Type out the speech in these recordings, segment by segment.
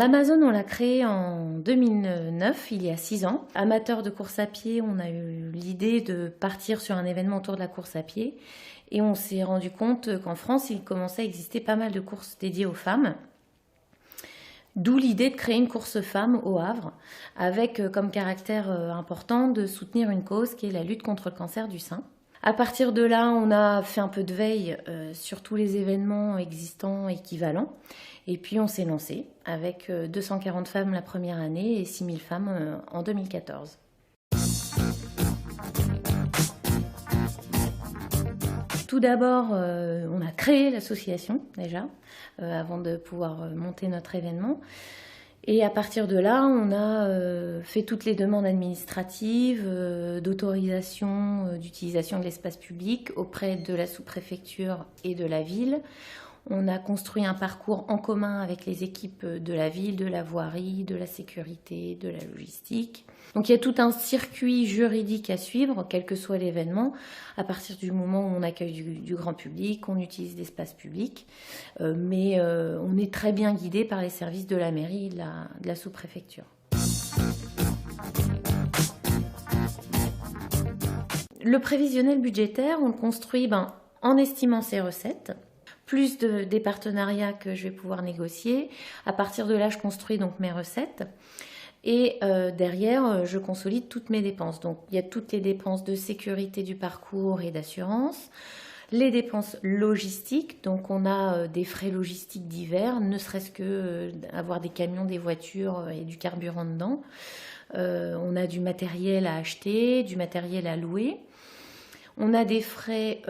Amazon, on l'a créé en 2009, il y a 6 ans. Amateurs de course à pied, on a eu l'idée de partir sur un événement autour de la course à pied. Et on s'est rendu compte qu'en France, il commençait à exister pas mal de courses dédiées aux femmes. D'où l'idée de créer une course femmes au Havre, avec comme caractère important de soutenir une cause qui est la lutte contre le cancer du sein. À partir de là, on a fait un peu de veille sur tous les événements existants équivalents. Et puis on s'est lancé avec 240 femmes la première année et 6000 femmes en 2014. Tout d'abord, on a créé l'association déjà, avant de pouvoir monter notre événement. Et à partir de là, on a fait toutes les demandes administratives, d'autorisation d'utilisation de l'espace public auprès de la sous-préfecture et de la ville. On a construit un parcours en commun avec les équipes de la ville, de la voirie, de la sécurité, de la logistique. Donc il y a tout un circuit juridique à suivre, quel que soit l'événement, à partir du moment où on accueille du grand public, on utilise l'espace public, mais on est très bien guidé par les services de la mairie et de la sous-préfecture. Le prévisionnel budgétaire, on le construit en estimant ses recettes, plus des partenariats que je vais pouvoir négocier. À partir de là, je construis donc mes recettes. Et derrière, je consolide toutes mes dépenses. Donc, il y a toutes les dépenses de sécurité du parcours et d'assurance, les dépenses logistiques. Donc, on a des frais logistiques divers, ne serait-ce que avoir des camions, des voitures et du carburant dedans. On a du matériel à acheter, du matériel à louer. On a des frais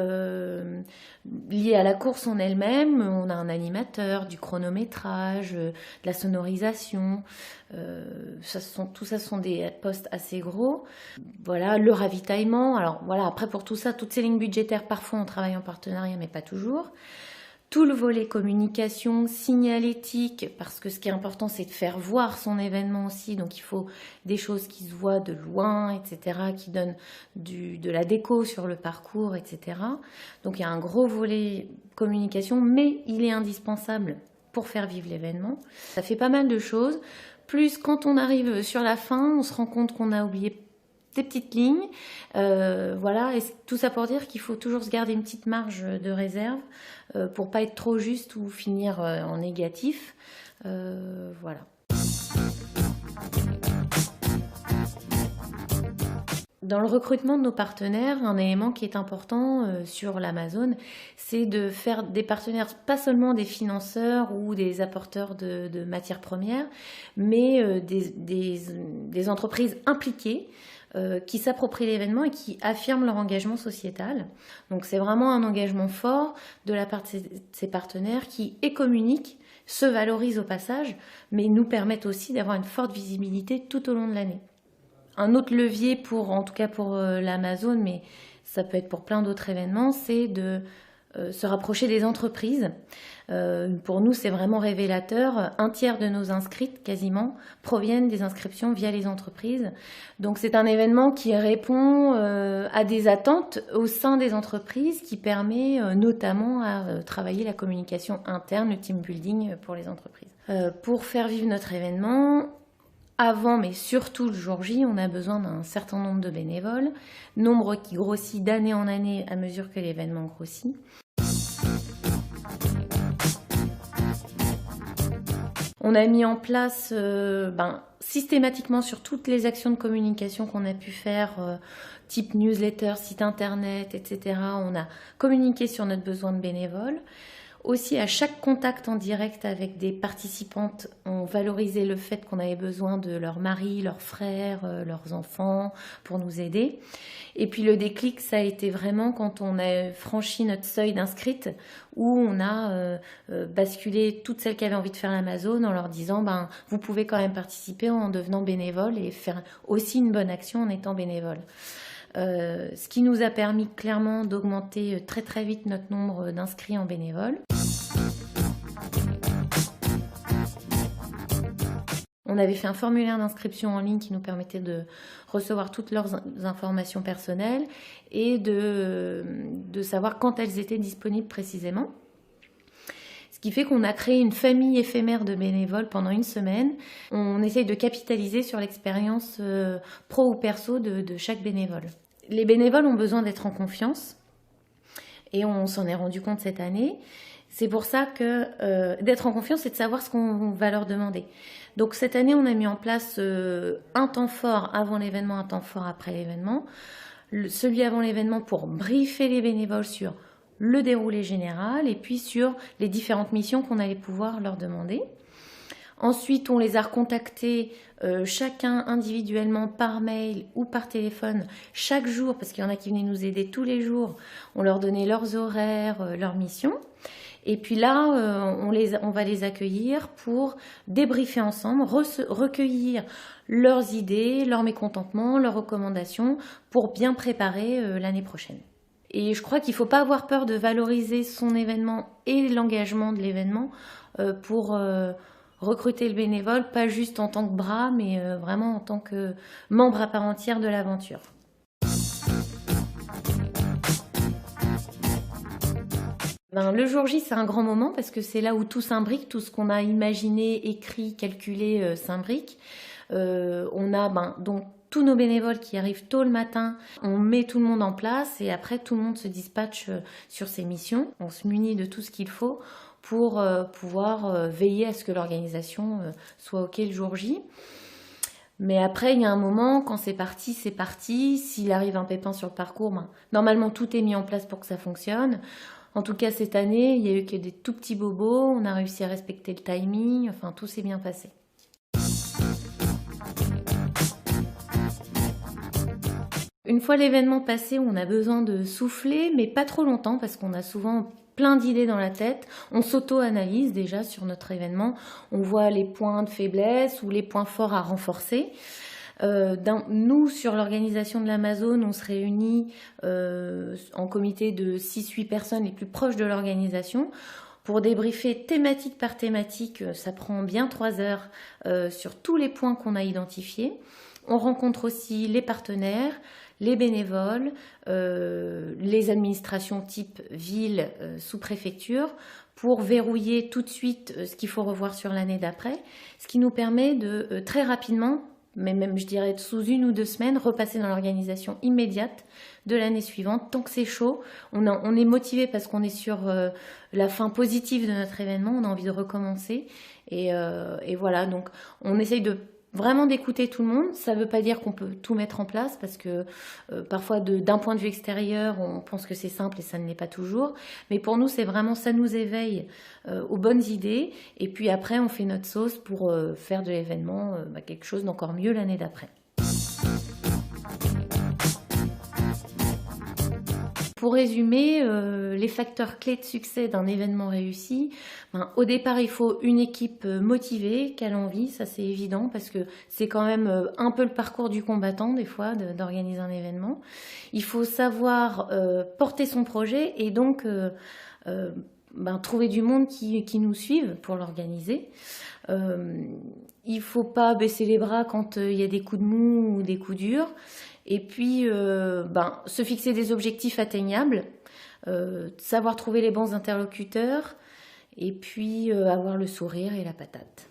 liés à la course en elle-même, on a un animateur, du chronométrage, de la sonorisation, tout ça sont des postes assez gros. Voilà, le ravitaillement, alors voilà, après pour tout ça, toutes ces lignes budgétaires, parfois on travaille en partenariat, mais pas toujours. Tout le volet communication, signalétique, parce que ce qui est important, c'est de faire voir son événement aussi. Donc, il faut des choses qui se voient de loin, etc., qui donnent de la déco sur le parcours, etc. Donc, il y a un gros volet communication, mais il est indispensable pour faire vivre l'événement. Ça fait pas mal de choses. Plus, quand on arrive sur la fin, on se rend compte qu'on a oublié des petites lignes, voilà, et tout ça pour dire qu'il faut toujours se garder une petite marge de réserve pour pas être trop juste ou finir en négatif, voilà. Dans le recrutement de nos partenaires, un élément qui est important sur l'Amazon, c'est de faire des partenaires, pas seulement des financeurs ou des apporteurs de matières premières, mais des entreprises impliquées qui s'approprient l'événement et qui affirment leur engagement sociétal. Donc c'est vraiment un engagement fort de la part de ces partenaires qui communiquent, se valorisent au passage, mais nous permettent aussi d'avoir une forte visibilité tout au long de l'année. Un autre levier, en tout cas pour l'Amazon, mais ça peut être pour plein d'autres événements, c'est de se rapprocher des entreprises. Pour nous, c'est vraiment révélateur. Un tiers de nos inscrites, quasiment, proviennent des inscriptions via les entreprises. Donc c'est un événement qui répond à des attentes au sein des entreprises, qui permet notamment à travailler la communication interne, le team building pour les entreprises. Pour faire vivre notre événement, avant, mais surtout le jour J, on a besoin d'un certain nombre de bénévoles, nombre qui grossit d'année en année à mesure que l'événement grossit. On a mis en place systématiquement sur toutes les actions de communication qu'on a pu faire, type newsletter, site internet, etc. On a communiqué sur notre besoin de bénévoles. Aussi, à chaque contact en direct avec des participantes, on valorisait le fait qu'on avait besoin de leur mari, leurs frères, leurs enfants pour nous aider. Et puis le déclic, ça a été vraiment quand on a franchi notre seuil d'inscrites, où on a basculé toutes celles qui avaient envie de faire l'Amazon en leur disant vous pouvez quand même participer en devenant bénévole et faire aussi une bonne action en étant bénévole. Ce qui nous a permis clairement d'augmenter très très vite notre nombre d'inscrits en bénévoles. On avait fait un formulaire d'inscription en ligne qui nous permettait de recevoir toutes leurs informations personnelles et de savoir quand elles étaient disponibles précisément. Ce qui fait qu'on a créé une famille éphémère de bénévoles pendant une semaine. On essaye de capitaliser sur l'expérience pro ou perso de chaque bénévole. Les bénévoles ont besoin d'être en confiance et on s'en est rendu compte cette année. C'est pour ça que d'être en confiance, c'est de savoir ce qu'on va leur demander. Donc cette année, on a mis en place un temps fort avant l'événement, un temps fort après l'événement. Celui avant l'événement pour briefer les bénévoles sur le déroulé général et puis sur les différentes missions qu'on allait pouvoir leur demander. Ensuite, on les a recontactés chacun individuellement par mail ou par téléphone chaque jour, parce qu'il y en a qui venaient nous aider tous les jours. On leur donnait leurs horaires, leurs missions. Et puis là, on va les accueillir pour débriefer ensemble, recueillir leurs idées, leurs mécontentements, leurs recommandations pour bien préparer l'année prochaine. Et je crois qu'il ne faut pas avoir peur de valoriser son événement et l'engagement de l'événement pour recruter le bénévole, pas juste en tant que bras, mais vraiment en tant que membre à part entière de l'aventure. Le jour J, c'est un grand moment parce que c'est là où tout s'imbrique, tout ce qu'on a imaginé, écrit, calculé s'imbrique. On a donc tous nos bénévoles qui arrivent tôt le matin, on met tout le monde en place et après tout le monde se dispatche sur ses missions. On se munit de tout ce qu'il faut pour pouvoir veiller à ce que l'organisation soit OK le jour J. Mais après, il y a un moment, quand c'est parti, c'est parti. S'il arrive un pépin sur le parcours, normalement tout est mis en place pour que ça fonctionne. En tout cas, cette année, il n'y a eu que des tout petits bobos, on a réussi à respecter le timing, enfin tout s'est bien passé. Une fois l'événement passé, on a besoin de souffler, mais pas trop longtemps parce qu'on a souvent plein d'idées dans la tête. On s'auto-analyse déjà sur notre événement, on voit les points de faiblesse ou les points forts à renforcer. Nous, sur l'organisation de l'Amazone, on se réunit en comité de 6-8 personnes les plus proches de l'organisation pour débriefer thématique par thématique. Ça prend bien 3 heures sur tous les points qu'on a identifiés. On rencontre aussi les partenaires, les bénévoles, les administrations type ville, sous-préfecture, pour verrouiller tout de suite ce qu'il faut revoir sur l'année d'après, ce qui nous permet de très rapidement, mais même je dirais sous 1 ou 2 semaines, repasser dans l'organisation immédiate de l'année suivante. Tant que c'est chaud, on est motivé parce qu'on est sur la fin positive de notre événement, on a envie de recommencer. Et voilà, donc on essaye de vraiment d'écouter tout le monde. Ça ne veut pas dire qu'on peut tout mettre en place parce que parfois d'un point de vue extérieur, on pense que c'est simple et ça ne l'est pas toujours. Mais pour nous, c'est vraiment, ça nous éveille aux bonnes idées. Et puis après, on fait notre sauce pour faire de l'événement quelque chose d'encore mieux l'année d'après. Pour résumer, les facteurs clés de succès d'un événement réussi, au départ il faut une équipe motivée, qui a l'envie, ça c'est évident parce que c'est quand même un peu le parcours du combattant des fois d'organiser un événement. Il faut savoir porter son projet et donc trouver du monde qui nous suive pour l'organiser. Il ne faut pas baisser les bras quand il y a des coups de mou ou des coups durs. Et puis, se fixer des objectifs atteignables, savoir trouver les bons interlocuteurs, et puis avoir le sourire et la patate.